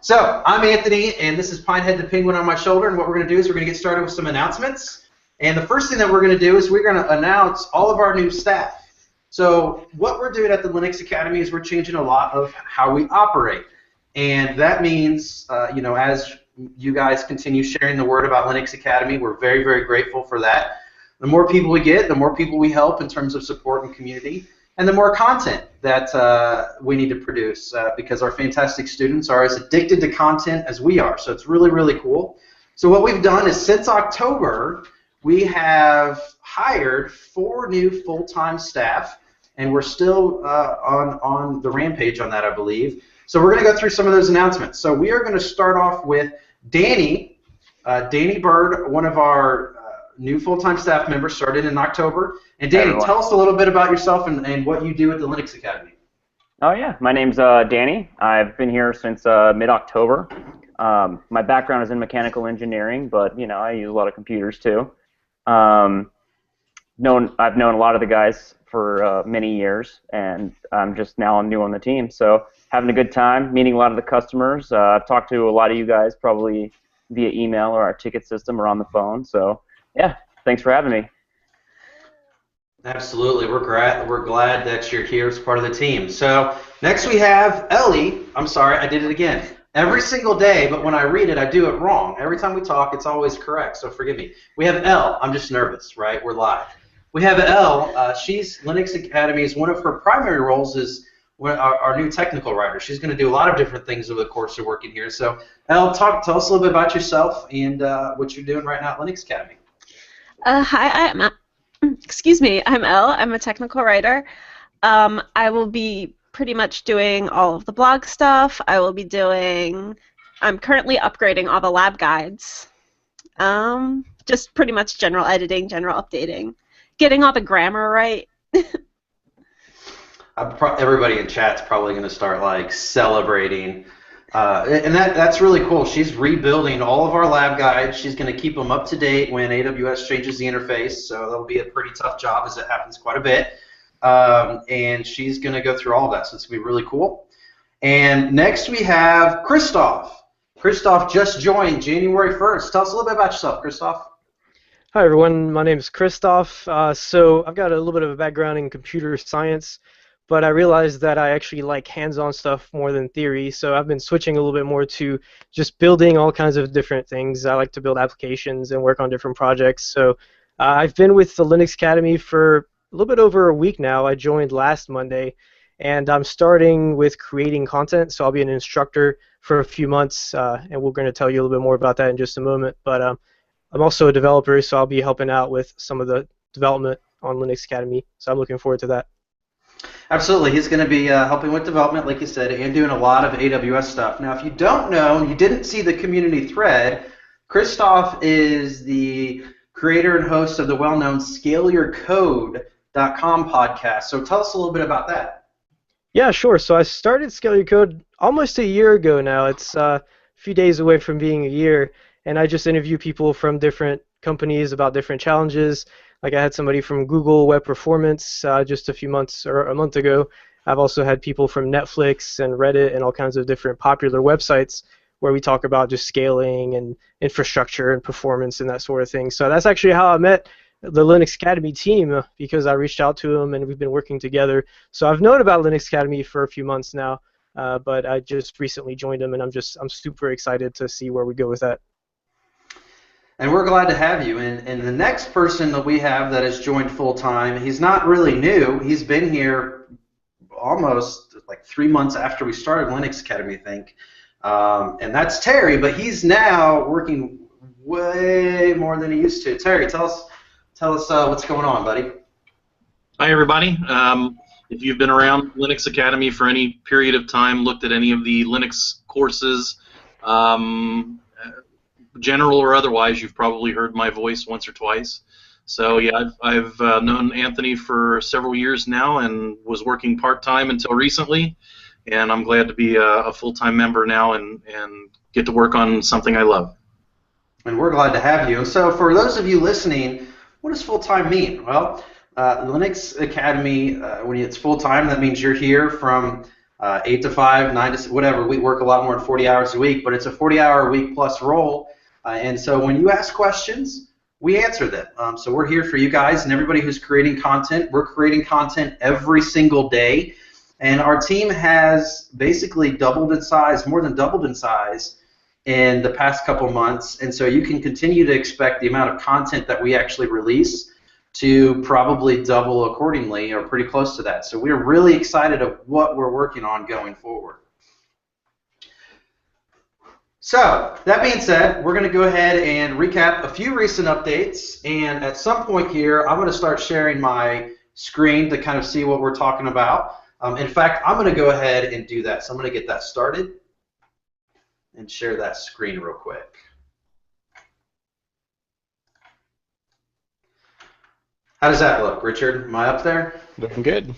So, I'm Anthony, and this is Pinehead the Penguin on my shoulder, and what we're going to do is we're going to get started with some announcements. And the first thing that we're going to do is we're going to announce all of our new staff. So, what we're doing at the Linux Academy is we're changing a lot of how we operate. And that means, as you guys continue sharing the word about Linux Academy, we're very, very grateful for that. The more people we get, the more people we help in terms of support and community, and the more content that we need to produce because our fantastic students are as addicted to content as we are. So it's really, really cool. So what we've done is since October, we have hired 4 new full-time staff, and we're still on the rampage on that, I believe. So we're going to go through some of those announcements. So we are going to start off with Danny Bird, one of our new full-time staff members, started in October. And Danny, tell us a little bit about yourself and what you do at the Linux Academy. Oh yeah, my name's Danny. I've been here since mid-October. My background is in mechanical engineering, but I use a lot of computers too. I've known a lot of the guys for many years, and I'm just now new on the team. So having a good time, meeting a lot of the customers. I've talked to a lot of you guys probably via email or our ticket system or on the phone. So yeah, thanks for having me. Absolutely, we're glad that you're here as part of the team. So next we have Ellie. I'm sorry, I did it again. Every single day, but when I read it, I do it wrong. Every time we talk, it's always correct, so forgive me. We have Elle. I'm just nervous, right? We're live. We have Elle. She's Linux Academy's, one of her primary roles is our new technical writer. She's going to do a lot of different things over the course of working here. So Elle, tell us a little bit about yourself and what you're doing right now at Linux Academy. Hi, I'm Elle. I'm a technical writer. I will be pretty much doing all of the blog stuff. I'm currently upgrading all the lab guides. Just pretty much general editing, general updating, getting all the grammar right. Everybody in chat's probably going to start celebrating. And that's really cool. She's rebuilding all of our lab guides. She's going to keep them up to date when AWS changes the interface, so that'll be a pretty tough job as it happens quite a bit. And she's going to go through all of that, so it's going to be really cool. And next we have Christoph. Christoph just joined January 1st. Tell us a little bit about yourself, Christoph. Hi, everyone. My name is Christoph. So I've got a little bit of a background in computer science, but I realized that I actually like hands-on stuff more than theory, so I've been switching a little bit more to just building all kinds of different things. I like to build applications and work on different projects. So I've been with the Linux Academy for a little bit over a week now. I joined last Monday, and I'm starting with creating content, so I'll be an instructor for a few months, and we're going to tell you a little bit more about that in just a moment. But I'm also a developer, so I'll be helping out with some of the development on Linux Academy, so I'm looking forward to that. Absolutely. He's going to be helping with development, like you said, and doing a lot of AWS stuff. Now, if you don't know, you didn't see the community thread, Christoph is the creator and host of the well-known ScaleYourCode.com podcast. So tell us a little bit about that. Yeah, sure. So I started Scale Your Code almost a year ago now. It's a few days away from being a year, and I just interview people from different companies about different challenges. Like I had somebody from Google Web Performance just a few months or a month ago. I've also had people from Netflix and Reddit and all kinds of different popular websites where we talk about just scaling and infrastructure and performance and that sort of thing. So that's actually how I met the Linux Academy team, because I reached out to them and we've been working together. So I've known about Linux Academy for a few months now, but I just recently joined them, and I'm super excited to see where we go with that. And we're glad to have you. And the next person that we have that has joined full-time, he's not really new. He's been here almost 3 months after we started Linux Academy, I think. And that's Terry, but he's now working way more than he used to. Terry, tell us what's going on, buddy. Hi, everybody. If you've been around Linux Academy for any period of time, looked at any of the Linux courses, general or otherwise, you've probably heard my voice once or twice. So yeah, I've known Anthony for several years now and was working part-time until recently, and I'm glad to be a full-time member now and get to work on something I love. And we're glad to have you. And so for those of you listening, what does full-time mean? Well, Linux Academy, when it's full-time, that means you're here from 8 to 5, 9 to whatever. We work a lot more than 40 hours a week, but it's a 40-hour-a-week plus role. And so when you ask questions, we answer them. So we're here for you guys and everybody who's creating content. We're creating content every single day. And our team has basically doubled in size, more than doubled in size in the past couple months. And so you can continue to expect the amount of content that we actually release to probably double accordingly or pretty close to that. So we're really excited of what we're working on going forward. So that being said, we're going to go ahead and recap a few recent updates. And at some point here, I'm going to start sharing my screen to kind of see what we're talking about. In fact, I'm going to go ahead and do that. So I'm going to get that started and share that screen real quick. How does that look, Richard? Am I up there? Looking good.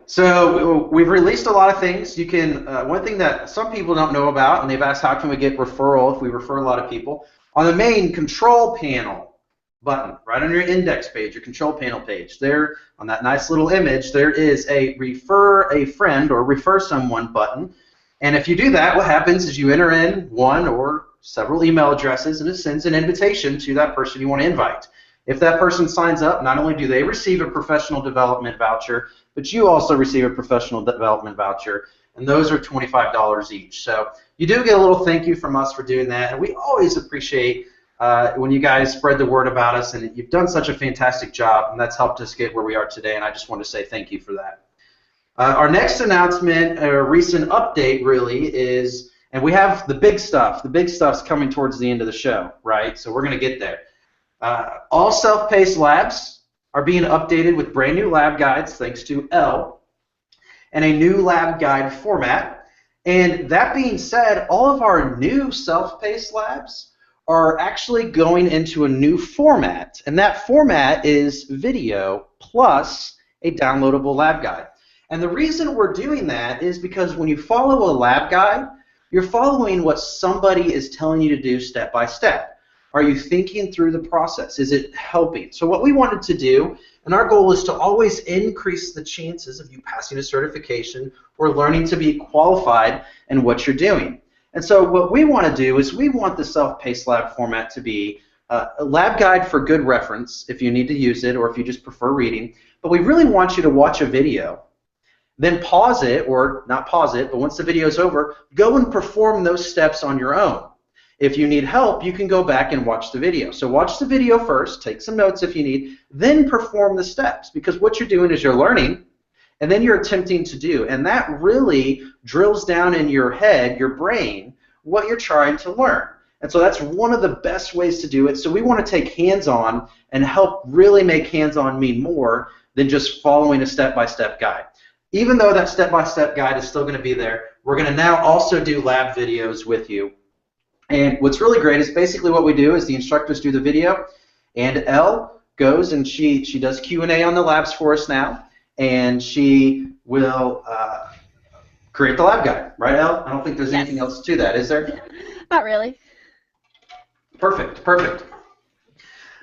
So we've released a lot of things. You can one thing that some people don't know about, and they've asked how can we get referral if we refer a lot of people. On the main control panel button, right on your index page, your control panel page, there on that nice little image, there is a refer a friend or refer someone button. And if you do that, what happens is you enter in one or several email addresses, and it sends an invitation to that person you want to invite. If that person signs up, not only do they receive a professional development voucher, but you also receive a professional development voucher, and those are $25 each. So you do get a little thank you from us for doing that, and we always appreciate when you guys spread the word about us, and you've done such a fantastic job, and that's helped us get where we are today, and I just want to say thank you for that. Our next announcement, or recent update really, is, and we have the big stuff. The big stuff's coming towards the end of the show, right? So we're going to get there. All self-paced labs are being updated with brand new lab guides, thanks to Elle, and a new lab guide format. And that being said, all of our new self-paced labs are actually going into a new format, and that format is video plus a downloadable lab guide. And the reason we're doing that is because when you follow a lab guide, you're following what somebody is telling you to do step by step. Are you thinking through the process? Is it helping? So what we wanted to do, and our goal is to always increase the chances of you passing a certification or learning to be qualified in what you're doing. And so what we want to do is we want the self-paced lab format to be a lab guide for good reference if you need to use it or if you just prefer reading. But we really want you to watch a video, then pause it, or not pause it, but once the video is over, go and perform those steps on your own. If you need help, you can go back and watch the video. So watch the video first, take some notes if you need, then perform the steps, because what you're doing is you're learning, and then you're attempting to do. And that really drills down in your head, your brain, what you're trying to learn. And so that's one of the best ways to do it. So we want to take hands-on and help really make hands-on mean more than just following a step-by-step guide. Even though that step-by-step guide is still going to be there, we're going to now also do lab videos with you. And what's really great is basically what we do is the instructors do the video, and Elle goes and she does Q&A on the labs for us now, and she will create the lab guide. Right, Elle? I don't think there's anything else to that, is there? Not really. Perfect, perfect.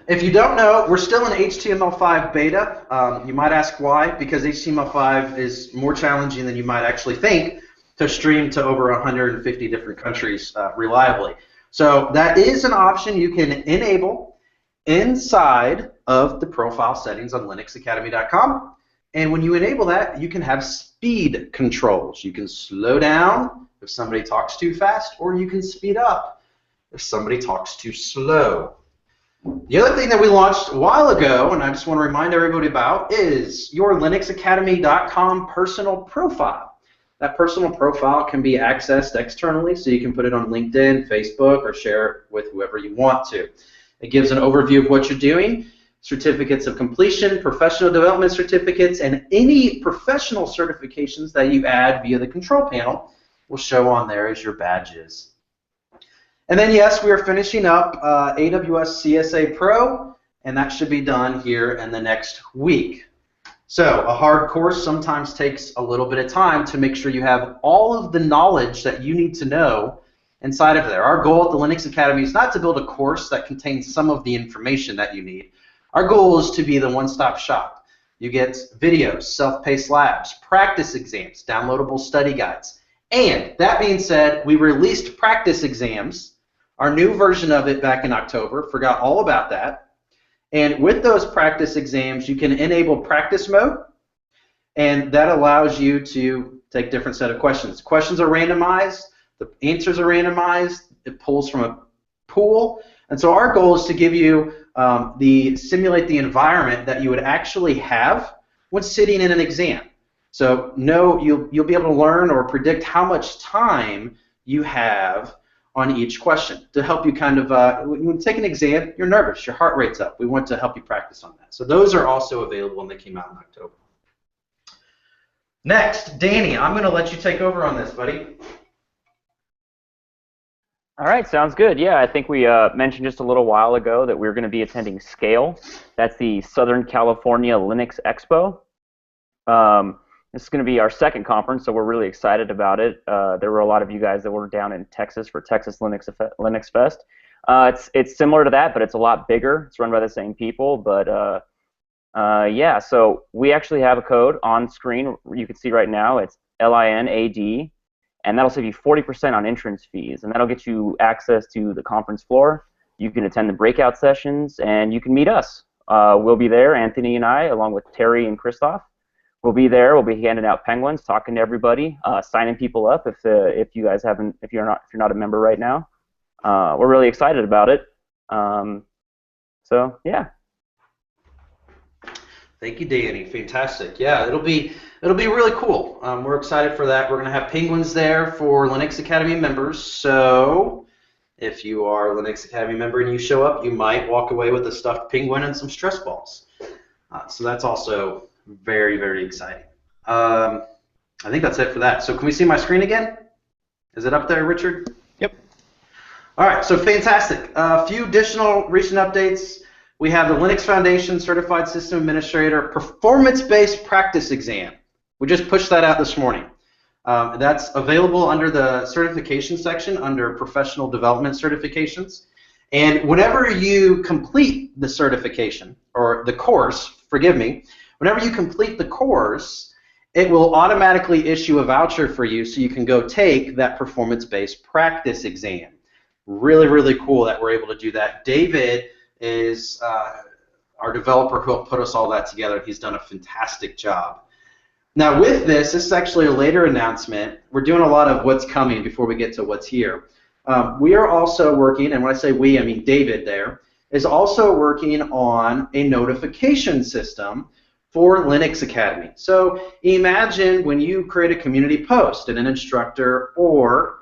If you don't know, we're still in HTML5 beta. You might ask why, because HTML5 is more challenging than you might actually think to stream to over 150 different countries reliably. So that is an option you can enable inside of the profile settings on linuxacademy.com. And when you enable that, you can have speed controls. You can slow down if somebody talks too fast, or you can speed up if somebody talks too slow. The other thing that we launched a while ago, and I just want to remind everybody about, is your linuxacademy.com personal profile. That personal profile can be accessed externally, so you can put it on LinkedIn, Facebook, or share it with whoever you want to. It gives an overview of what you're doing, certificates of completion, professional development certificates, and any professional certifications that you add via the control panel will show on there as your badges. And then, yes, we are finishing up AWS CSA Pro, and that should be done here in the next week. So a hard course sometimes takes a little bit of time to make sure you have all of the knowledge that you need to know inside of there. Our goal at the Linux Academy is not to build a course that contains some of the information that you need. Our goal is to be the one-stop shop. You get videos, self-paced labs, practice exams, downloadable study guides. And that being said, we released practice exams, our new version of it back in October. Forgot all about that. And with those practice exams, you can enable practice mode, and that allows you to take different set of questions. Questions are randomized, the answers are randomized, it pulls from a pool, and so our goal is to give you simulate the environment that you would actually have when sitting in an exam. So you'll be able to learn or predict how much time you have on each question to help you kind of, when you take an exam, you're nervous, your heart rate's up. We want to help you practice on that. So those are also available and they came out in October. Next, Danny, I'm going to let you take over on this, buddy. All right, sounds good. Yeah, I think we mentioned just a little while ago that we're going to be attending SCALE. That's the Southern California Linux Expo. This is going to be our second conference, so we're really excited about it. There were a lot of you guys that were down in Texas for Texas Linux Fest. It's similar to that, but it's a lot bigger. It's run by the same people, but yeah. So we actually have a code on screen. You can see right now. It's LINAD. And that'll save you 40% on entrance fees, and that'll get you access to the conference floor. You can attend the breakout sessions, and you can meet us. We'll be there, Anthony and I, along with Terry and Christoph. We'll be there. We'll be handing out penguins, talking to everybody, signing people up if you guys haven't, if you're not a member right now. We're really excited about it. So yeah. Thank you, Danny. Fantastic. Yeah, it'll be really cool. We're excited for that. We're going to have penguins there for Linux Academy members. So if you are a Linux Academy member and you show up, you might walk away with a stuffed penguin and some stress balls. So that's also very, very exciting. I think that's it for that. So can we see my screen again? Is it up there, Richard? Yep. All right, so fantastic. A few additional recent updates. We have the Linux Foundation Certified System Administrator Performance-Based Practice Exam. We just pushed that out this morning. That's available under the certification section under Professional Development Certifications. And whenever you complete the certification, or the course, forgive me, whenever you complete the course, it will automatically issue a voucher for you so you can go take that performance-based practice exam. Really, really cool that we're able to do that. David is our developer who helped put us all that together. He's done a fantastic job. Now with this is actually a later announcement. We're doing a lot of what's coming before we get to what's here. We are also working, and when I say we, I mean David there, is also working on a notification system for Linux Academy. So imagine when you create a community post and an instructor or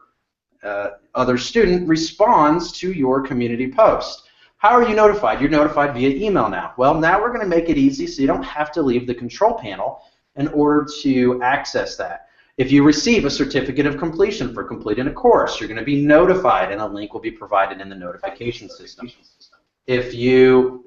other student responds to your community post. How are you notified? You're notified via email now. Well, now we're going to make it easy so you don't have to leave the control panel in order to access that. If you receive a certificate of completion for completing a course, you're going to be notified, and a link will be provided in the notification system. If you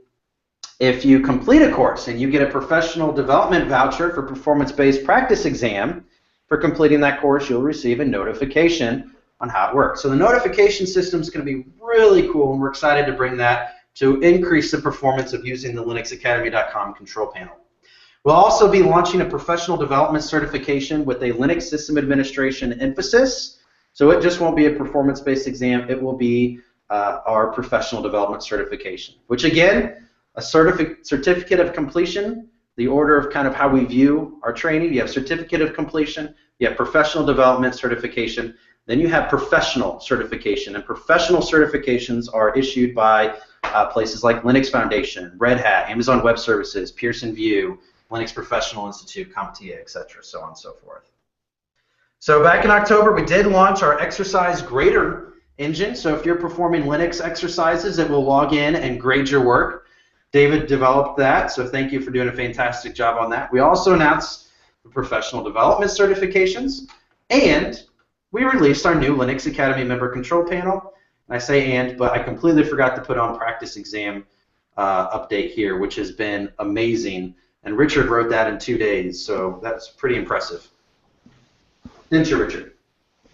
complete a course and you get a professional development voucher for performance-based practice exam for completing that course, you'll receive a notification on how it works. So the notification system is going to be really cool, and we're excited to bring that to increase the performance of using the linuxacademy.com control panel. We'll also be launching a professional development certification with a Linux system administration emphasis. So it just won't be a performance-based exam. It will be our professional development certification, which again, a certificate of completion, the order of kind of how we view our training. You have certificate of completion, you have professional development certification, then you have professional certification, and professional certifications are issued by places like Linux Foundation, Red Hat, Amazon Web Services, Pearson VUE, Linux Professional Institute, CompTIA, etc., so on and so forth. So back in October, we did launch our exercise grader engine. So if you're performing Linux exercises, it will log in and grade your work. David developed that, so thank you for doing a fantastic job on that. We also announced the professional development certifications, and we released our new Linux Academy member control panel. And I say and, but I completely forgot to put on practice exam update here, which has been amazing. And Richard wrote that in 2 days, so that's pretty impressive. Didn't you, Richard?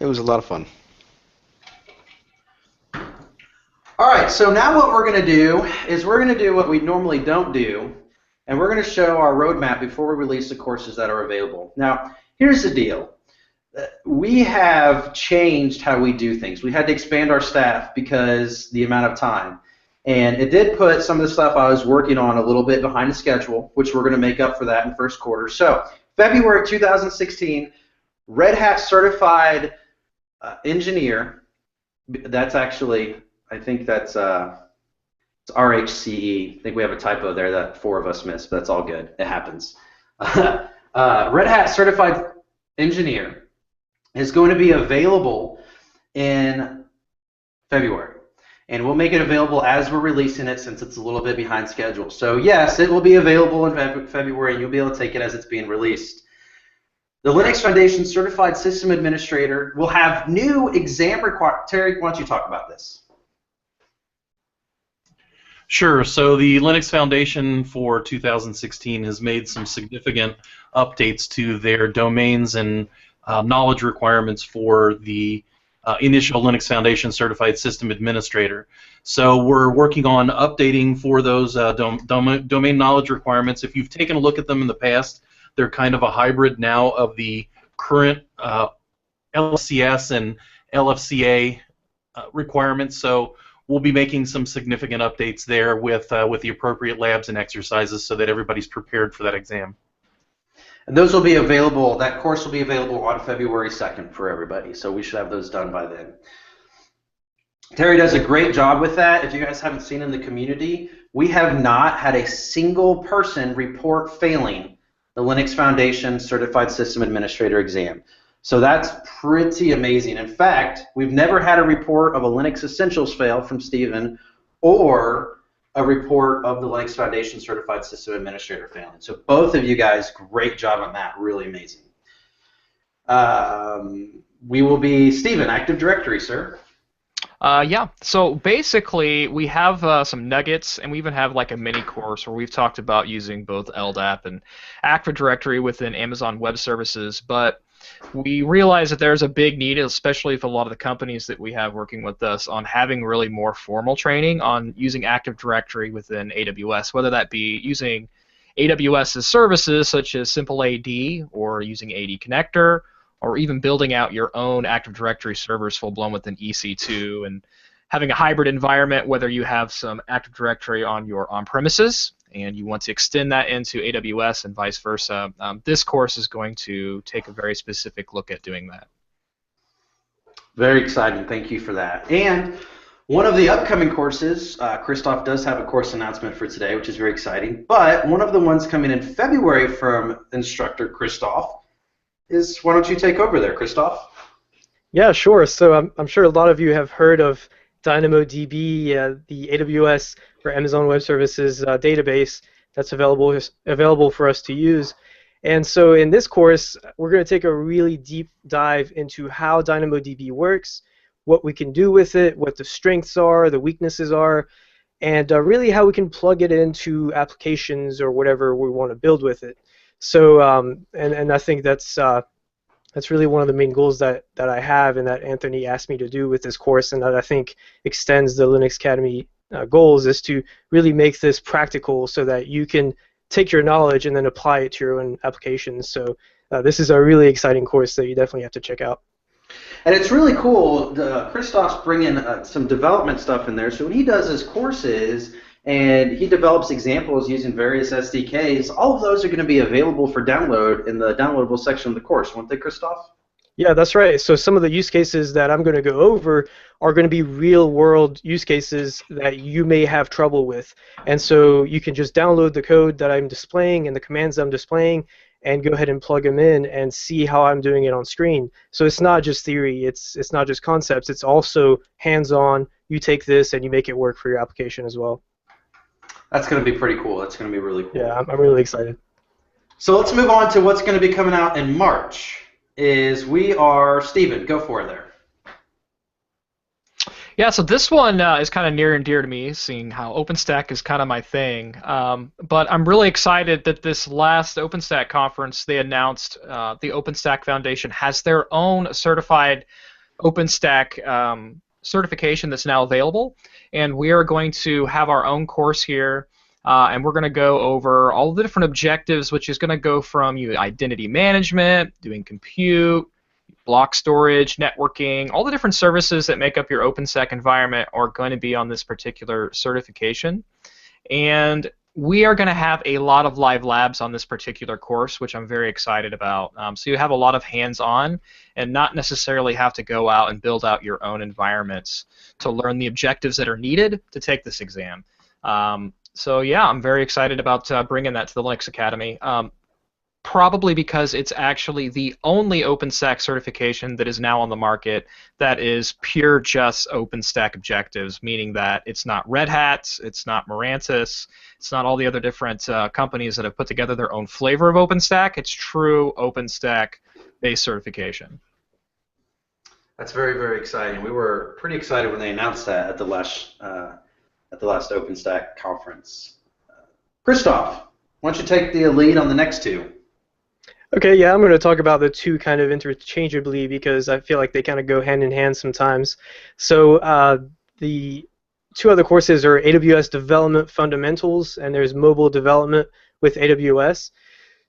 It was a lot of fun. All right, so now what we're going to do is we're going to do what we normally don't do, and we're going to show our roadmap before we release the courses that are available. Now, here's the deal. We have changed how we do things. We had to expand our staff because the amount of time. And it did put some of the stuff I was working on a little bit behind the schedule, which we're going to make up for that in the first quarter. So, February 2016, Red Hat Certified Engineer. That's actually, I think that's it's RHCE. I think we have a typo there that 4 of us missed, but that's all good. It happens. Red Hat Certified Engineer is going to be available in February. And we'll make it available as we're releasing it since it's a little bit behind schedule. So yes, it will be available in February, and you'll be able to take it as it's being released. The Linux Foundation Certified System Administrator will have new exam requirements. Terry, why don't you talk about this? Sure. So the Linux Foundation for 2016 has made some significant updates to their domains and knowledge requirements for the initial Linux Foundation Certified System Administrator. So we're working on updating for those domain knowledge requirements. If you've taken a look at them in the past, they're kind of a hybrid now of the current LCS and LFCA requirements. So we'll be making some significant updates there with the appropriate labs and exercises so that everybody's prepared for that exam. And those will be available, that course will be available on February 2nd for everybody, so we should have those done by then. Terry does a great job with that. If you guys haven't seen in the community, we have not had a single person report failing the Linux Foundation Certified System Administrator exam. So that's pretty amazing. In fact, we've never had a report of a Linux Essentials fail from Stephen or a report of the Linux Foundation Certified System Administrator failing. So both of you guys, great job on that, really amazing. We will be, Stephen, Active Directory, sir. Yeah, so basically we have some nuggets, and we even have like a mini course where we've talked about using both LDAP and Active Directory within Amazon Web Services, but we realize that there's a big need, especially for a lot of the companies that we have working with us, on having really more formal training on using Active Directory within AWS, whether that be using AWS's services such as Simple AD or using AD Connector, or even building out your own Active Directory servers full-blown within EC2, and having a hybrid environment, whether you have some Active Directory on your on-premises and you want to extend that into AWS and vice versa. This course is going to take a very specific look at doing that. Very exciting. Thank you for that. And one of the upcoming courses, Christoph does have a course announcement for today, which is very exciting, but one of the ones coming in February from instructor Christoph is, why don't you take over there, Christoph? Yeah, sure. So I'm sure a lot of you have heard of DynamoDB, the AWS or Amazon Web Services database that's available for us to use. And so in this course, we're going to take a really deep dive into how DynamoDB works, what we can do with it, what the strengths are, the weaknesses are, and really how we can plug it into applications or whatever we want to build with it. So, and I think that's really one of the main goals that I have and that Anthony asked me to do with this course, and that I think extends the Linux Academy goals, is to really make this practical so that you can take your knowledge and then apply it to your own applications. So this is a really exciting course that you definitely have to check out. And it's really cool. Christoph's bringing some development stuff in there. So when he does his courses and he develops examples using various SDKs, all of those are going to be available for download in the downloadable section of the course, won't they, Christoph? Yeah, that's right. So some of the use cases that I'm going to go over are going to be real-world use cases that you may have trouble with. And so you can just download the code that I'm displaying and the commands I'm displaying and go ahead and plug them in and see how I'm doing it on screen. So it's not just theory, it's not just concepts, it's also hands-on. You take this and you make it work for your application as well. That's going to be pretty cool. That's going to be really cool. Yeah, I'm really excited. So let's move on to what's going to be coming out in March. Stephen, go for it there. Yeah, so this one is kind of near and dear to me, seeing how OpenStack is kind of my thing. But I'm really excited that this last OpenStack conference, they announced the OpenStack Foundation has their own certified OpenStack certification that's now available. And we are going to have our own course here and we're going to go over all the different objectives, which is going to go from identity management, doing compute, block storage, networking, all the different services that make up your OpenStack environment are going to be on this particular certification. And we are going to have a lot of live labs on this particular course, which I'm very excited about. So you have a lot of hands-on and not necessarily have to go out and build out your own environments to learn the objectives that are needed to take this exam. So yeah, I'm very excited about bringing that to the Linux Academy. Probably because it's actually the only OpenStack certification that is now on the market that is pure just OpenStack objectives, meaning that it's not Red Hat, it's not Mirantis, it's not all the other different companies that have put together their own flavor of OpenStack. It's true OpenStack-based certification. That's very, very exciting. We were pretty excited when they announced that at the last OpenStack conference. Christoph, why don't you take the lead on the next two? Okay, yeah, I'm going to talk about the two kind of interchangeably because I feel like they kind of go hand in hand sometimes. So the two other courses are AWS Development Fundamentals, and there's Mobile Development with AWS.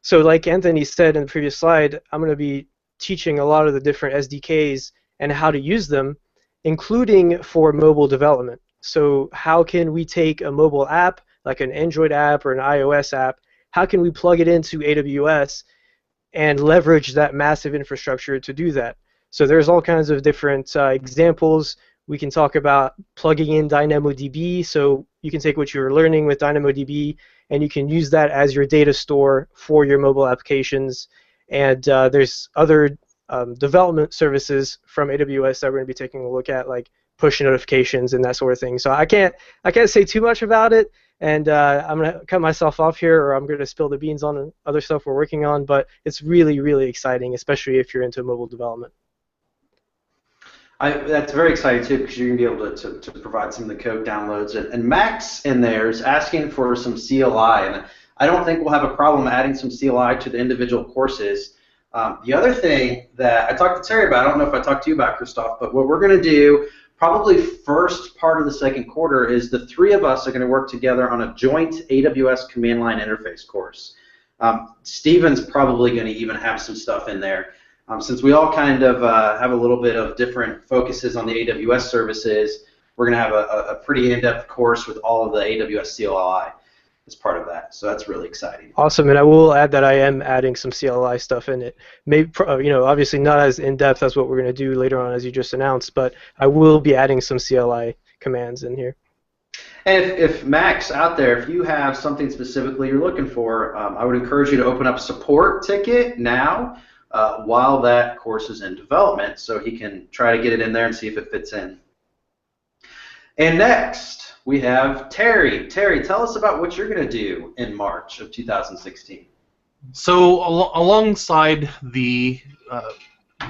So like Anthony said in the previous slide, I'm going to be teaching a lot of the different SDKs and how to use them, including for mobile development. So how can we take a mobile app, like an Android app or an iOS app, how can we plug it into AWS and leverage that massive infrastructure to do that? So there's all kinds of different examples. We can talk about plugging in DynamoDB, so you can take what you're learning with DynamoDB and you can use that as your data store for your mobile applications. And there's other development services from AWS that we're going to be taking a look at, like push notifications and that sort of thing. So I can't say too much about it, and I'm going to cut myself off here, or I'm going to spill the beans on other stuff we're working on, but it's really, really exciting, especially if you're into mobile development. That's very exciting, too, because you're going to be able to provide some of the code downloads. And Max in there is asking for some CLI, and I don't think we'll have a problem adding some CLI to the individual courses. The other thing that I talked to Terry about, I don't know if I talked to you about, Christoph, but what we're going to do probably first part of the second quarter is the three of us are going to work together on a joint AWS command line interface course. Steven's probably going to even have some stuff in there. Since we all kind of have a little bit of different focuses on the AWS services, we're going to have a pretty in-depth course with all of the AWS CLI as part of that. So that's really exciting. Awesome, and I will add that I am adding some CLI stuff in it. Maybe, obviously not as in-depth as what we're going to do later on, as you just announced, but I will be adding some CLI commands in here. And if Max out there, if you have something specifically you're looking for, I would encourage you to open up a support ticket now while that course is in development, so he can try to get it in there and see if it fits in. And next, we have Terry. Terry, tell us about what you're going to do in March of 2016. So alongside the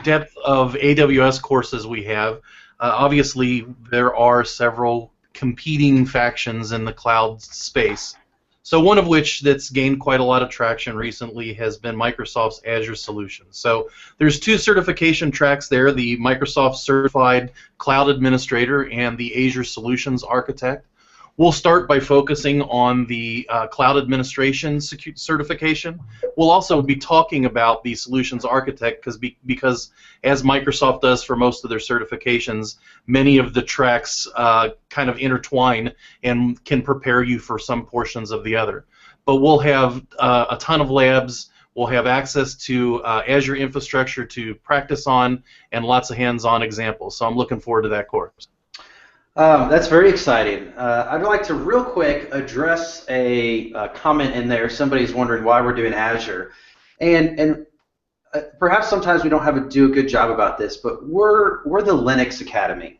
depth of AWS courses we have, obviously there are several competing factions in the cloud space. So one of which that's gained quite a lot of traction recently has been Microsoft's Azure solutions. So there's two certification tracks there, the Microsoft Certified Cloud Administrator and the Azure Solutions Architect. We'll start by focusing on the Cloud Administration certification. We'll also be talking about the Solutions Architect because as Microsoft does for most of their certifications, many of the tracks kind of intertwine and can prepare you for some portions of the other. But we'll have a ton of labs. We'll have access to Azure infrastructure to practice on and lots of hands-on examples. So I'm looking forward to that course. That's very exciting. I'd like to real quick address a comment in there. Somebody's wondering why we're doing Azure. And perhaps sometimes we don't do a good job about this, but we're the Linux Academy,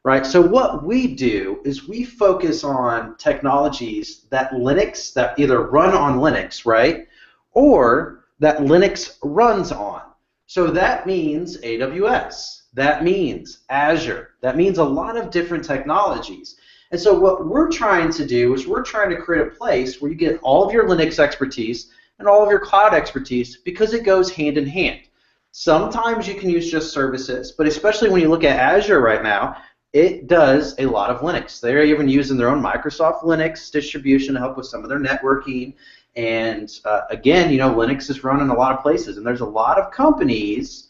right? So what we do is we focus on technologies that either run on Linux, right, or that Linux runs on. So that means AWS. That means Azure. That means a lot of different technologies. And so what we're trying to do is we're trying to create a place where you get all of your Linux expertise and all of your cloud expertise because it goes hand in hand. Sometimes you can use just services, but especially when you look at Azure right now, it does a lot of Linux. They're even using their own Microsoft Linux distribution to help with some of their networking. And again, Linux is run in a lot of places, and there's a lot of companies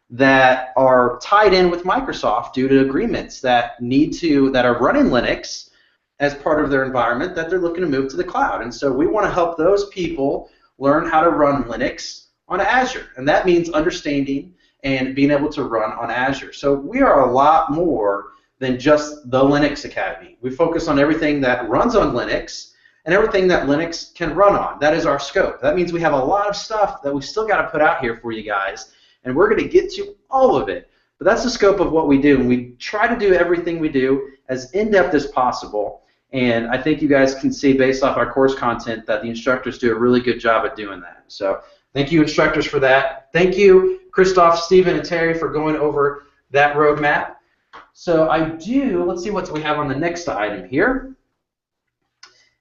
that are tied in with Microsoft due to agreements that are running Linux as part of their environment that they're looking to move to the cloud. And so we want to help those people learn how to run Linux on Azure, and that means understanding and being able to run on Azure. So we are a lot more than just the Linux Academy. We focus on everything that runs on Linux and everything that Linux can run on. That is our scope. That means we have a lot of stuff that we still got to put out here for you guys, and we're going to get to all of it. But that's the scope of what we do, and we try to do everything we do as in-depth as possible. And I think you guys can see based off our course content that the instructors do a really good job at doing that. So thank you, instructors, for that. Thank you, Christoph, Stephen, and Terry, for going over that roadmap. So let's see what we have on the next item here,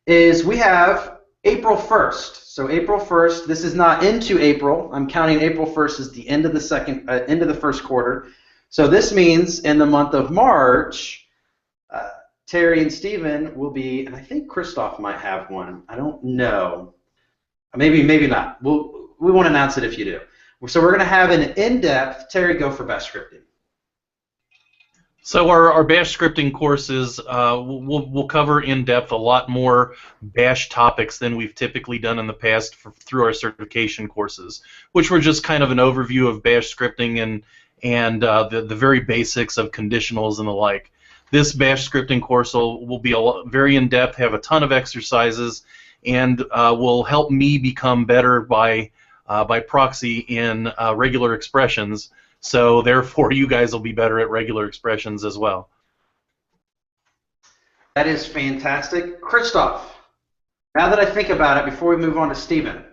is we have April 1st. So April 1st, this is not into April. I'm counting April 1st as the end of the first quarter. So this means in the month of March, Terry and Stephen will be, and I think Christoph might have one. I don't know. Maybe not. We won't announce it if you do. So we're going to have an in-depth, Terry, go for Bash scripting. So our Bash scripting courses, we'll cover in depth a lot more Bash topics than we've typically done in the past through our certification courses, which were just kind of an overview of Bash scripting and the very basics of conditionals and the like. This Bash scripting course will be very in depth, have a ton of exercises, and will help me become better by proxy in regular expressions. So therefore, you guys will be better at regular expressions as well. That is fantastic. Christoph, now that I think about it, before we move on to Stephen,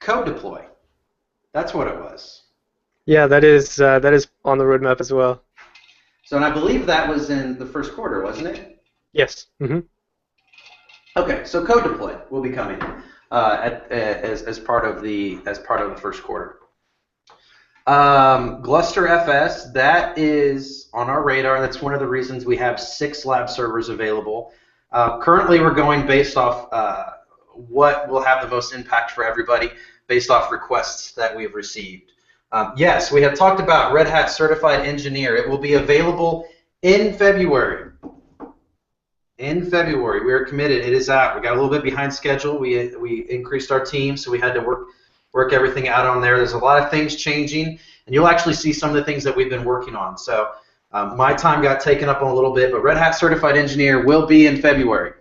code deploy. That's what it was. Yeah, that is on the roadmap as well. So, and I believe that was in the first quarter, wasn't it? Yes. Mm-hmm. Okay, so code deploy will be coming as part of the first quarter. Gluster FS, that is on our radar. That's one of the reasons we have 6 lab servers available. Currently, we're going based off what will have the most impact for everybody, based off requests that we've received. Yes, we have talked about Red Hat Certified Engineer. It will be available in February. In February, we are committed. It is out. We got a little bit behind schedule. We increased our team, so we had to work everything out on there. There's a lot of things changing, and you'll actually see some of the things that we've been working on. So my time got taken up on a little bit, but Red Hat Certified Engineer will be in February.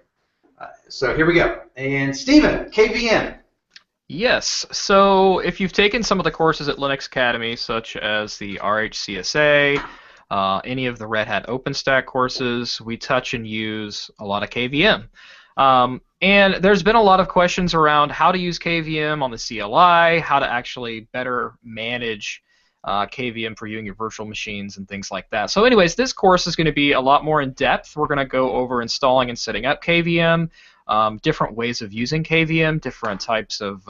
So here we go. And Stephen, KVM. Yes. So if you've taken some of the courses at Linux Academy, such as the RHCSA, any of the Red Hat OpenStack courses, we touch and use a lot of KVM. And there's been a lot of questions around how to use KVM on the CLI, how to actually better manage KVM for you and your virtual machines and things like that. So anyways, this course is going to be a lot more in depth. We're going to go over installing and setting up KVM, different ways of using KVM, different types of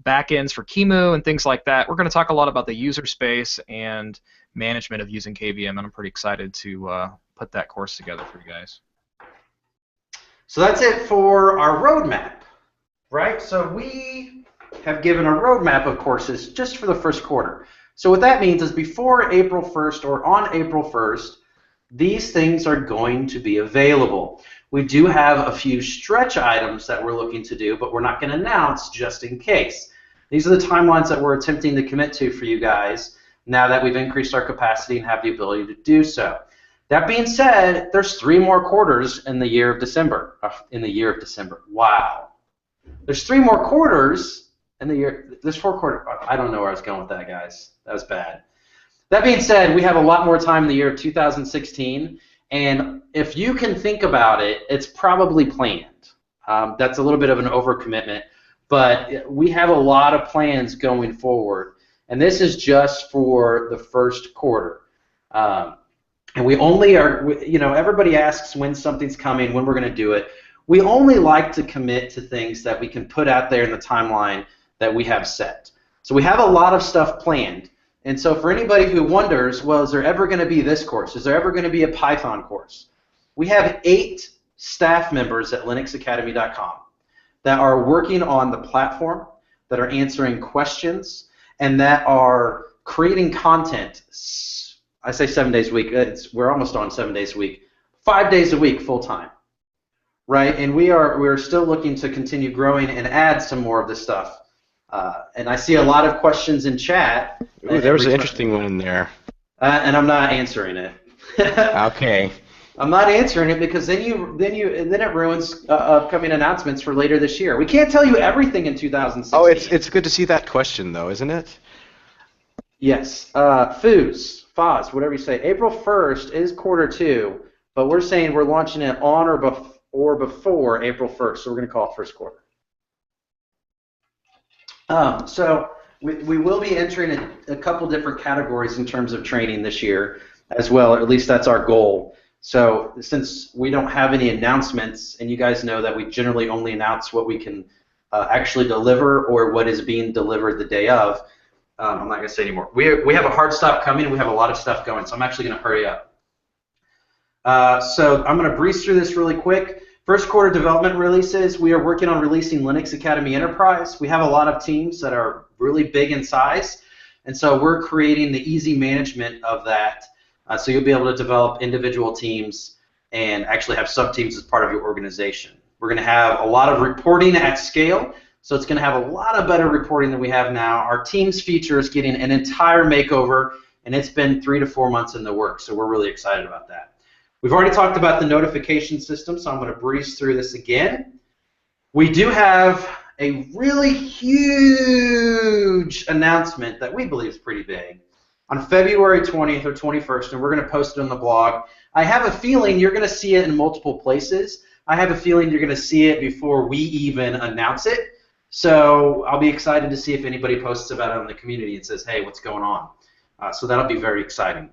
backends for QEMU and things like that. We're going to talk a lot about the user space and management of using KVM, and I'm pretty excited to put that course together for you guys. So that's it for our roadmap, right? So we have given a roadmap of courses just for the first quarter. So what that means is before April 1st or on April 1st, these things are going to be available. We do have a few stretch items that we're looking to do, but we're not going to announce just in case. These are the timelines that we're attempting to commit to for you guys now that we've increased our capacity and have the ability to do so. That being said, there's 3 more quarters in the year of December. Wow. There's 3 more quarters in the year. There's 4 quarters. I don't know where I was going with that, guys. That was bad. That being said, we have a lot more time in the year of 2016, and if you can think about it, it's probably planned. That's a little bit of an overcommitment, but we have a lot of plans going forward, and this is just for the first quarter. And we only are, everybody asks when something's coming, when we're going to do it. We only like to commit to things that we can put out there in the timeline that we have set. So we have a lot of stuff planned, And so for anybody who wonders, well, is there ever going to be this course? Is there ever going to be a Python course? We have 8 staff members at linuxacademy.com that are working on the platform, that are answering questions, and that are creating content. I say 7 days a week. We're almost on 7 days a week. 5 days a week full time, right? And we're still looking to continue growing and add some more of this stuff. And I see a lot of questions in chat. Ooh, there was an interesting one in there. And I'm not answering it. Okay. I'm not answering it because then it ruins upcoming announcements for later this year. We can't tell you everything in 2016. Oh, it's good to see that question though, isn't it? Yes. FOZ, whatever you say. April 1st is quarter 2, but we're saying we're launching it on or before April 1st, so we're going to call it first quarter. So we will be entering a couple different categories in terms of training this year as well, or at least that's our goal. So since we don't have any announcements, and you guys know that we generally only announce what we can actually deliver or what is being delivered the day of, I'm not going to say anymore. We have a hard stop coming, and we have a lot of stuff going, so I'm actually going to hurry up. So I'm going to breeze through this really quick. First quarter development releases, we are working on releasing Linux Academy Enterprise. We have a lot of teams that are really big in size, and so we're creating the easy management of that. So you'll be able to develop individual teams and actually have sub-teams as part of your organization. We're going to have a lot of reporting at scale, so it's going to have a lot of better reporting than we have now. Our Teams feature is getting an entire makeover, and it's been 3 to 4 months in the works, so we're really excited about that. We've already talked about the notification system, so I'm going to breeze through this again. We do have a really huge announcement that we believe is pretty big on February 20th or 21st, and we're going to post it on the blog. I have a feeling you're going to see it in multiple places. I have a feeling you're going to see it before we even announce it. So I'll be excited to see if anybody posts about it in the community and says, hey, what's going on? So that'll be very exciting.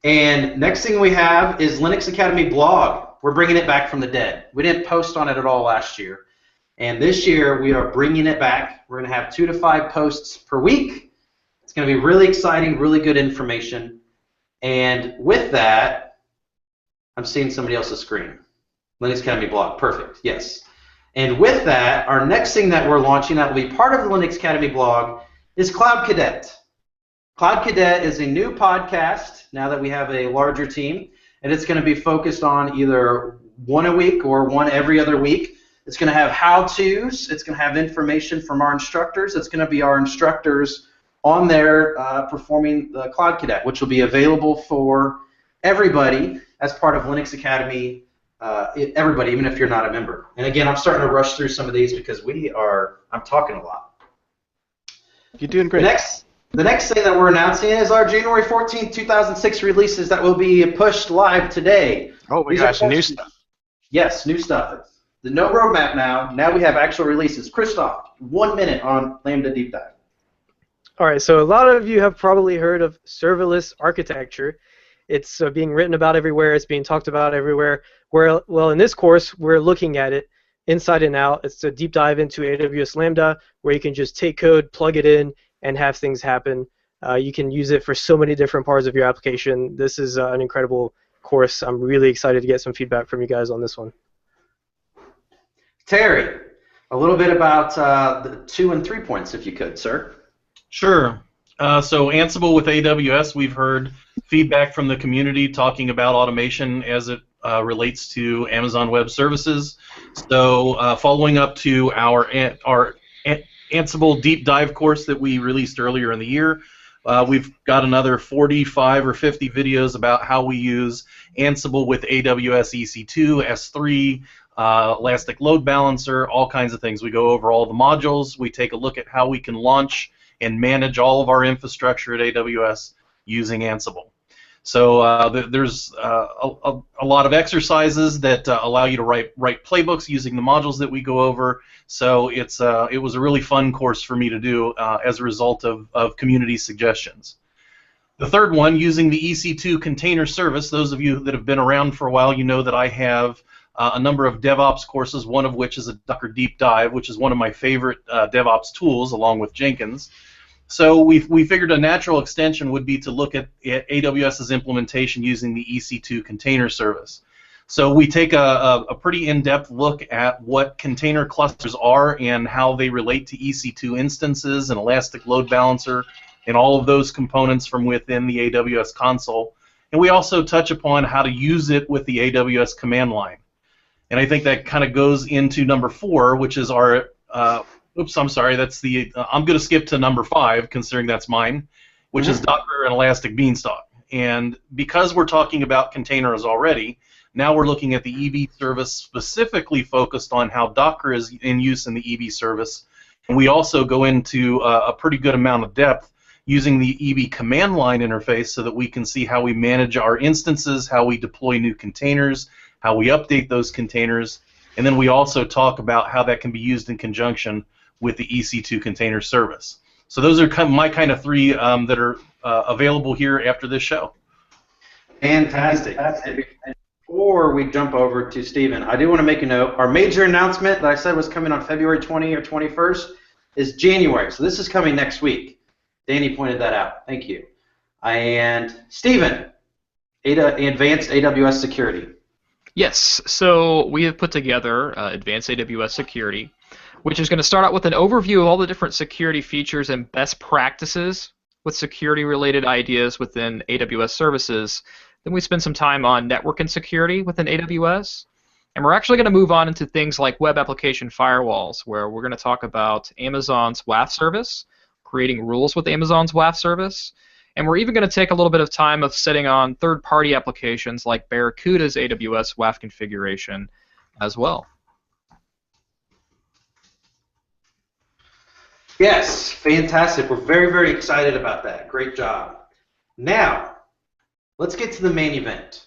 And next thing we have is Linux Academy blog. We're bringing it back from the dead. We didn't post on it at all last year. And this year we are bringing it back. We're going to have 2 to 5 posts per week. It's going to be really exciting, really good information. And with that, I'm seeing somebody else's screen. Linux Academy blog, perfect, yes. And with that, our next thing that we're launching that will be part of the Linux Academy blog is Cloud Cadet. Cloud Cadet is a new podcast now that we have a larger team, and it's going to be focused on either one a week or one every other week. It's going to have how-tos. It's going to have information from our instructors. It's going to be our instructors on there performing the Cloud Cadet, which will be available for everybody as part of Linux Academy, everybody, even if you're not a member. And again, I'm starting to rush through some of these because I'm talking a lot. You're doing great. The next thing that we're announcing is our January 14th, 2006 releases that will be pushed live today. Oh my gosh, new stuff. Yes, new stuff. The no roadmap now. Now we have actual releases. Christoph, 1 minute on Lambda Deep Dive. All right, so a lot of you have probably heard of serverless architecture. It's being written about everywhere. It's being talked about everywhere. Well, in this course, we're looking at it inside and out. It's a deep dive into AWS Lambda, where you can just take code, plug it in, and have things happen. You can use it for so many different parts of your application. This is an incredible course. I'm really excited to get some feedback from you guys on this one. Terry, a little bit about the 2 and 3 points, if you could, sir. Sure. So Ansible with AWS, we've heard feedback from the community talking about automation as it relates to Amazon Web Services. So following up to our Ansible deep dive course that we released earlier in the year, we've got another 45 or 50 videos about how we use Ansible with AWS EC2, S3, Elastic Load Balancer, all kinds of things. We go over all the modules. We take a look at how we can launch and manage all of our infrastructure at AWS using Ansible. So there's a lot of exercises that allow you to write playbooks using the modules that we go over. So it was a really fun course for me to do as a result of community suggestions. The third one, using the EC2 container service. Those of you that have been around for a while, you know that I have a number of DevOps courses, one of which is a Docker Deep Dive, which is one of my favorite DevOps tools, along with Jenkins. So we figured a natural extension would be to look at AWS's implementation using the EC2 container service. So we take a pretty in-depth look at what container clusters are and how they relate to EC2 instances and Elastic Load Balancer and all of those components from within the AWS console. And we also touch upon how to use it with the AWS command line. And I think that kind of goes into number 4, which is our, oops, I'm sorry, that's the, I'm going to skip to number 5, considering that's mine, which is Docker and Elastic Beanstalk. And because we're talking about containers already, now we're looking at the EB service specifically focused on how Docker is in use in the EB service. And we also go into a pretty good amount of depth using the EB command line interface so that we can see how we manage our instances, how we deploy new containers, how we update those containers, and then we also talk about how that can be used in conjunction with the EC2 container service. So those are my kind of 3 that are available here after this show. Fantastic. Before we jump over to Stephen, I do want to make a note. Our major announcement that I said was coming on February 20 or 21st is January. So this is coming next week. Danny pointed that out. Thank you. And Stephen, Advanced AWS Security. Yes, so we have put together Advanced AWS Security, which is going to start out with an overview of all the different security features and best practices with security-related ideas within AWS services. Then we spend some time on network and security within AWS. And we're actually going to move on into things like web application firewalls, where we're going to talk about Amazon's WAF service, creating rules with Amazon's WAF service. And we're even going to take a little bit of time of setting on third-party applications like Barracuda's AWS WAF configuration as well. Yes, fantastic. We're very, very excited about that. Great job. Now, let's get to the main event.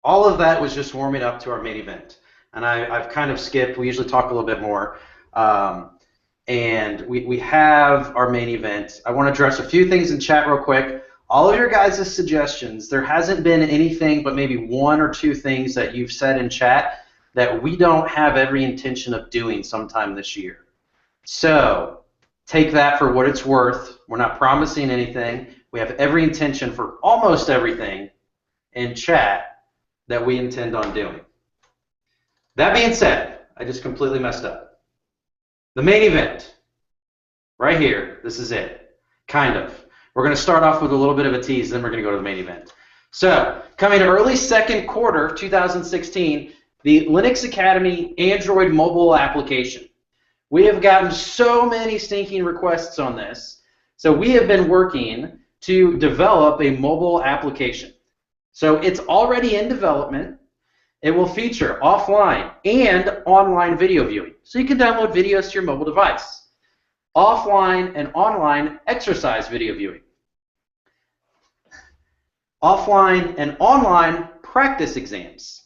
All of that was just warming up to our main event. And I've kind of skipped. We usually talk a little bit more. And we have our main event. I want to address a few things in chat real quick. All of your guys' suggestions, there hasn't been anything but maybe 1 or 2 things that you've said in chat that we don't have every intention of doing sometime this year. So take that for what it's worth. We're not promising anything. We have every intention for almost everything in chat that we intend on doing. That being said, I just completely messed up. The main event, right here, this is it, kind of. We're going to start off with a little bit of a tease, then we're going to go to the main event. So, coming early second quarter of 2016, the Linux Academy Android mobile application. We have gotten so many stinking requests on this, so we have been working to develop a mobile application. So it's already in development. It will feature offline and online video viewing. So you can download videos to your mobile device. Offline and online exercise video viewing. Offline and online practice exams.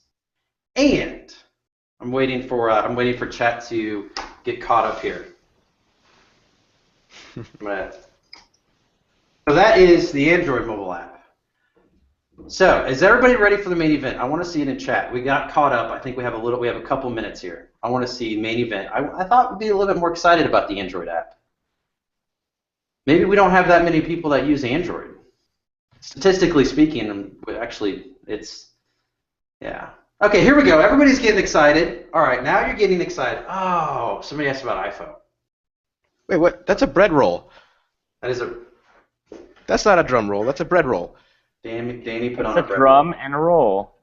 And I'm waiting for chat to get caught up here. So that is the Android mobile app. So, is everybody ready for the main event? I want to see it in chat. We got caught up. I think we have a couple minutes here. I want to see main event. I thought we'd be a little bit more excited about the Android app. Maybe we don't have that many people that use Android. Statistically speaking, actually, it's, yeah. Okay, here we go. Everybody's getting excited. All right, now you're getting excited. Oh, somebody asked about iPhone. Wait, what? That's a bread roll. That's not a drum roll. That's a bread roll. Danny put on a drum and a roll.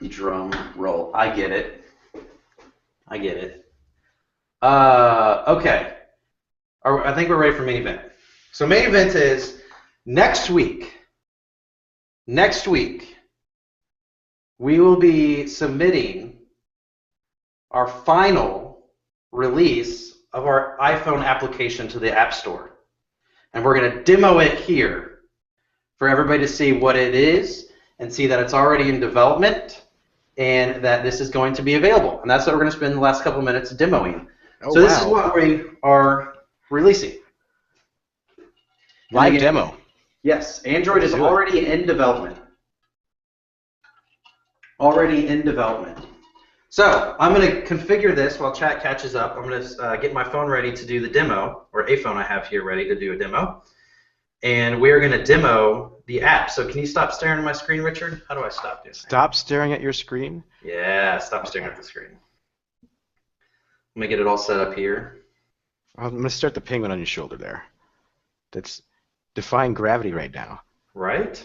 Drum roll. I get it. Okay. I think we're ready for main event. So main event is next week. Next week, we will be submitting our final release of our iPhone application to the App Store. And we're going to demo it here for everybody to see what it is and see that it's already in development and that this is going to be available. And that's what we're going to spend the last couple minutes demoing. Oh, so this is what we are releasing. Live demo. Yes, Android is already in development. So So I'm going to configure this while chat catches up. I'm going to get my phone ready to do the demo, or a phone I have here ready to do a demo. And we're going to demo the app. So can you stop staring at my screen, Richard? How do I stop doing that? Stop staring at your screen. Yeah, stop staring at the screen. Let me get it all set up here. I'm going to start the penguin on your shoulder there. That's defying gravity right now. Right?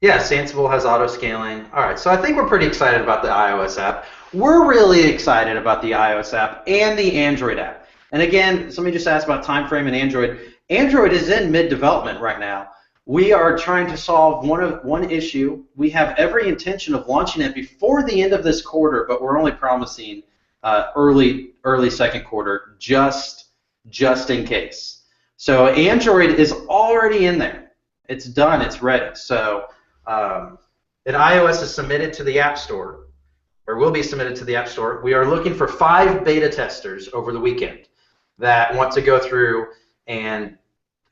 Yeah, Sensible has auto scaling. All right, so I think we're pretty excited about the iOS app. We're really excited about the iOS app and the Android app. And again, somebody just asked about time frame and Android. Android is in mid-development right now. We are trying to solve one issue. We have every intention of launching it before the end of this quarter, but we're only promising early second quarter, just in case. So Android is already in there. It's done. It's ready. So iOS is submitted to the App Store, or will be submitted to the App Store. We are looking for 5 beta testers over the weekend that want to go through and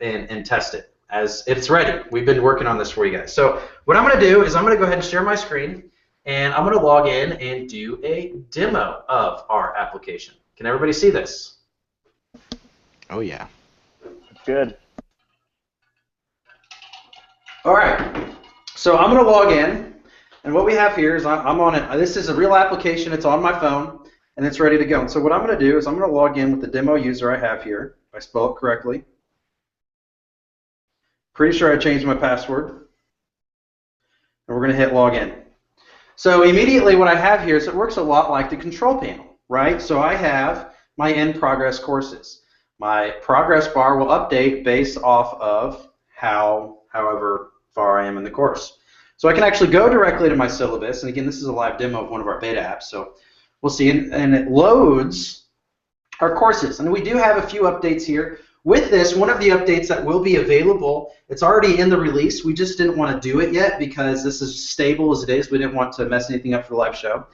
test it as it's ready. We've been working on this for you guys. So what I'm going to do is I'm going to go ahead and share my screen, and I'm going to log in and do a demo of our application. Can everybody see this? Oh, yeah. Good. All right. So I'm going to log in, and what we have here is I'm on it. This is a real application. It's on my phone, and it's ready to go. And so what I'm going to do is I'm going to log in with the demo user I have here, if I spell it correctly. Pretty sure I changed my password. And we're going to hit login. So immediately what I have here is it works a lot like the control panel, right? So I have my in progress courses. My progress bar will update based off of however far I am in the course. So I can actually go directly to my syllabus, and again, this is a live demo of one of our beta apps, so we'll see, and it loads our courses. And we do have a few updates here. With this, one of the updates that will be available, it's already in the release. We just didn't want to do it yet because this is stable as it is. We didn't want to mess anything up for the live show.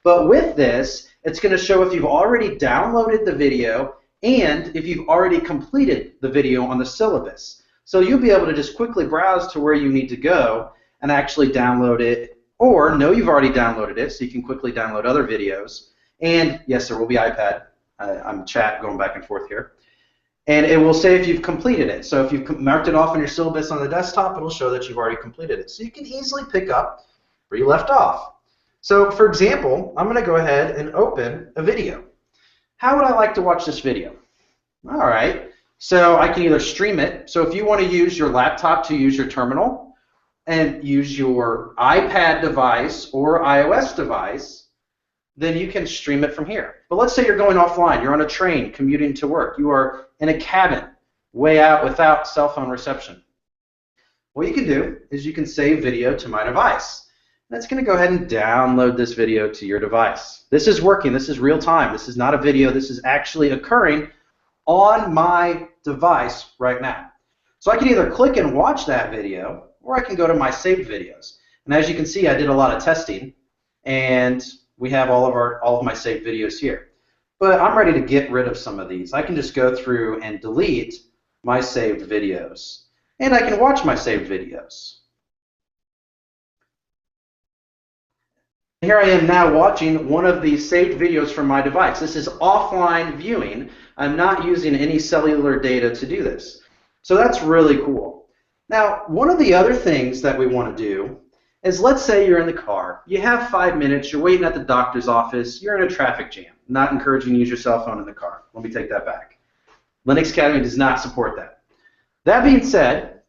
But with this, it's going to show if you've already downloaded the video and if you've already completed the video on the syllabus. So you'll be able to just quickly browse to where you need to go and actually download it, or know you've already downloaded it so you can quickly download other videos. And yes, there will be iPad. I'm chat going back and forth here. And it will say if you've completed it. So if you've marked it off in your syllabus on the desktop, it'll show that you've already completed it. So you can easily pick up where you left off. So for example, I'm going to go ahead and open a video. How would I like to watch this video? All right. So I can either stream it. So if you want to use your laptop to use your terminal and use your iPad device or iOS device, then you can stream it from here. But let's say you're going offline. You're on a train commuting to work. You are in a cabin way out without cell phone reception. What you can do is you can save video to my device. That's going to go ahead and download this video to your device. This is working. This is real time. This is not a video. This is actually occurring on my device right now. So I can either click and watch that video, or I can go to my saved videos. And as you can see, I did a lot of testing, and we have all of my saved videos here. But I'm ready to get rid of some of these. I can just go through and delete my saved videos. And I can watch my saved videos. Here I am now watching one of these saved videos from my device. This is offline viewing. I'm not using any cellular data to do this. So that's really cool. Now, one of the other things that we want to do is, let's say you're in the car, you have 5 minutes, you're waiting at the doctor's office, you're in a traffic jam. Not encouraging you to use your cell phone in the car. Let me take that back. Linux Academy does not support that. That being said,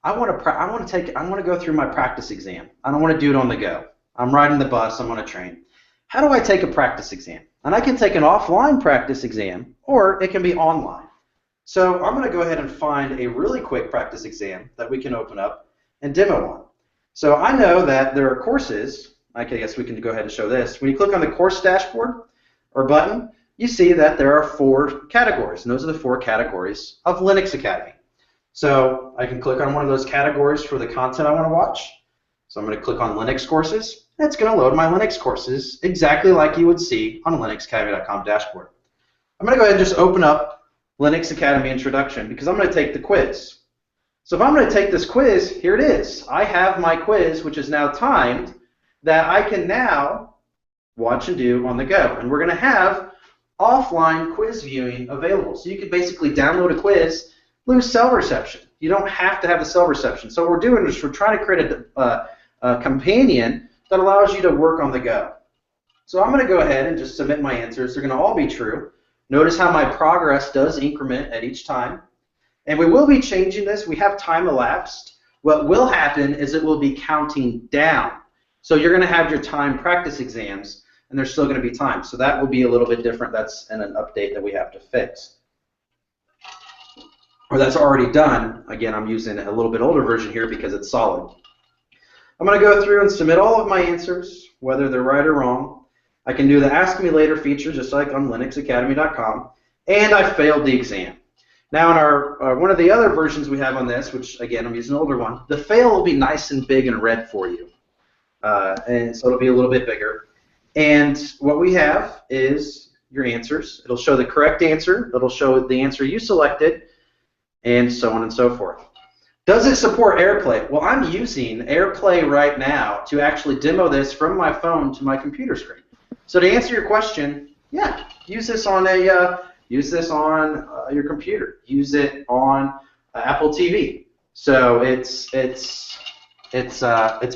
I want to go through my practice exam. I don't want to do it on the go. I'm riding the bus, I'm on a train. How do I take a practice exam? And I can take an offline practice exam, or it can be online. So I'm going to go ahead and find a really quick practice exam that we can open up and demo on. So I know that there are courses. I guess we can go ahead and show this. When you click on the course dashboard or button, you see that there are 4 categories, and those are the 4 categories of Linux Academy. So I can click on one of those categories for the content I want to watch. So I'm going to click on Linux courses, and it's going to load my Linux courses exactly like you would see on a linuxacademy.com dashboard. I'm going to go ahead and just open up Linux Academy Introduction because I'm going to take the quiz. So if I'm going to take this quiz, here it is. I have my quiz, which is now timed, that I can now watch and do on the go. And we're going to have offline quiz viewing available. So you could basically download a quiz, lose cell reception. You don't have to have the cell reception. So what we're doing is we're trying to create a companion that allows you to work on the go. So I'm going to go ahead and just submit my answers. They're going to all be true. Notice how my progress does increment at each time. And we will be changing this. We have time elapsed. What will happen is it will be counting down. So you're going to have your time practice exams, and there's still going to be time. So that will be a little bit different. That's an update that we have to fix. Or that's already done. Again, I'm using a little bit older version here because it's solid. I'm going to go through and submit all of my answers, whether they're right or wrong. I can do the Ask Me Later feature just like on linuxacademy.com, and I failed the exam. Now in our one of the other versions we have on this, which again I'm using an older one, the fail will be nice and big and red for you. And so it'll be a little bit bigger. And what we have is your answers. It'll show the correct answer. It'll show the answer you selected, and so on and so forth. Does it support AirPlay? Well, I'm using AirPlay right now to actually demo this from my phone to my computer screen. So to answer your question, yeah, use this on your computer. Use it on Apple TV. So it's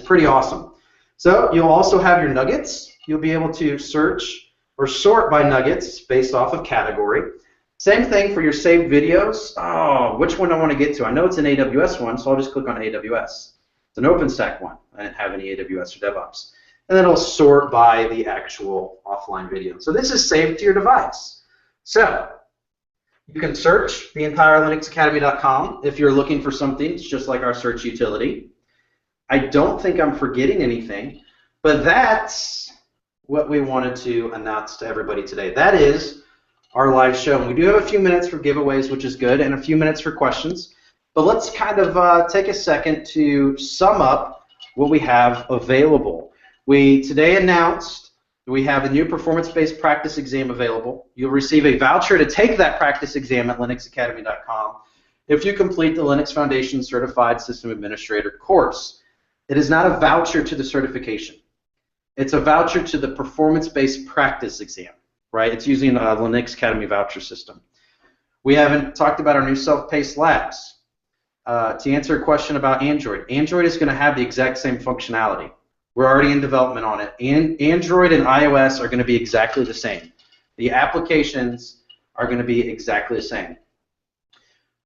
pretty awesome. So you'll also have your nuggets. You'll be able to search or sort by nuggets based off of category. Same thing for your saved videos. Oh, which one do I want to get to? I know it's an AWS one, so I'll just click on AWS. It's an OpenStack one. I didn't have any AWS or DevOps. And then it'll sort by the actual offline video. So this is saved to your device. So you can search the entire linuxacademy.com if you're looking for something. It's just like our search utility. I don't think I'm forgetting anything, but that's what we wanted to announce to everybody today. That is our live show. And we do have a few minutes for giveaways, which is good, and a few minutes for questions. But let's kind of take a second to sum up what we have available. We today announced we have a new performance-based practice exam available. You'll receive a voucher to take that practice exam at linuxacademy.com if you complete the Linux Foundation Certified System Administrator course. It is not a voucher to the certification. It's a voucher to the performance-based practice exam, right? It's using a Linux Academy voucher system. We haven't talked about our new self-paced labs. To answer a question about Android, Android is going to have the exact same functionality. We're already in development on it. And Android and iOS are going to be exactly the same. The applications are going to be exactly the same.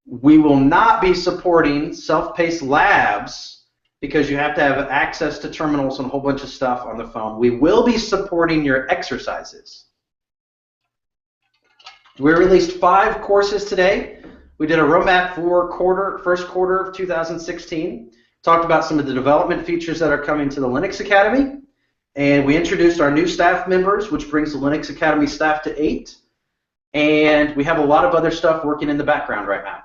We will not be supporting self-paced labs because you have to have access to terminals and a whole bunch of stuff on the phone. We will be supporting your exercises. We released 5 courses today. We did a roadmap for first quarter of 2016. Talked about some of the development features that are coming to the Linux Academy, and we introduced our new staff members, which brings the Linux Academy staff to 8, and we have a lot of other stuff working in the background right now.